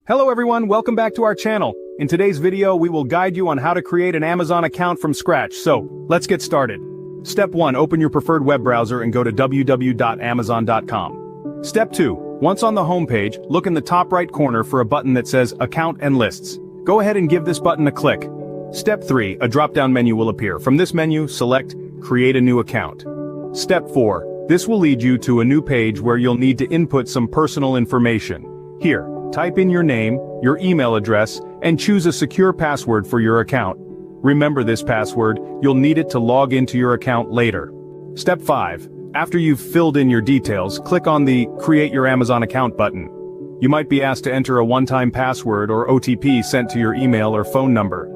Hello everyone, welcome back to our channel. In today's video, we will guide you on how to create an Amazon account from scratch, so let's get started. Step 1, open your preferred web browser and go to www.amazon.com. Step 2, once on the homepage, look in the top right corner for a button that says Account and Lists. Go ahead and give this button a click. Step 3, a drop-down menu will appear. From this menu, select Create a New Account. Step 4, this will lead you to a new page where you'll need to input some personal information. Here, type in your name, your email address, and choose a secure password for your account. Remember this password, you'll need it to log into your account later. Step 5. After you've filled in your details, click on the Create Your Amazon Account button. You might be asked to enter a one-time password or OTP sent to your email or phone number.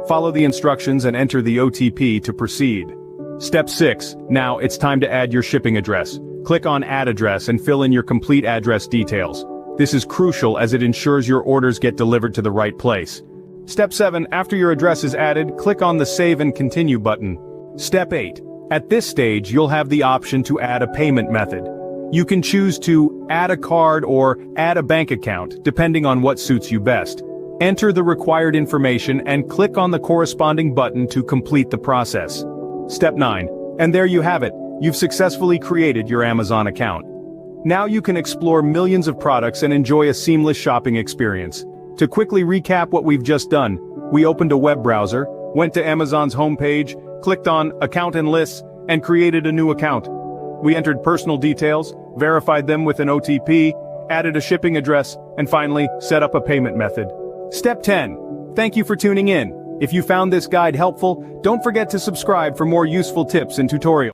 Follow the instructions and enter the OTP to proceed. Step 6. Now it's time to add your shipping address. Click on Add Address and fill in your complete address details. This is crucial as it ensures your orders get delivered to the right place. Step 7. After your address is added, click on the Save and Continue button. Step 8. At this stage, you'll have the option to add a payment method. You can choose to add a card or add a bank account, depending on what suits you best. Enter the required information and click on the corresponding button to complete the process. Step 9. And there you have it. You've successfully created your Amazon account. Now you can explore millions of products and enjoy a seamless shopping experience. To quickly recap what we've just done, we opened a web browser, went to Amazon's homepage, clicked on Account and Lists, and created a new account. We entered personal details, verified them with an OTP, added a shipping address, and finally, set up a payment method. Step 10. Thank you for tuning in. If you found this guide helpful, don't forget to subscribe for more useful tips and tutorials.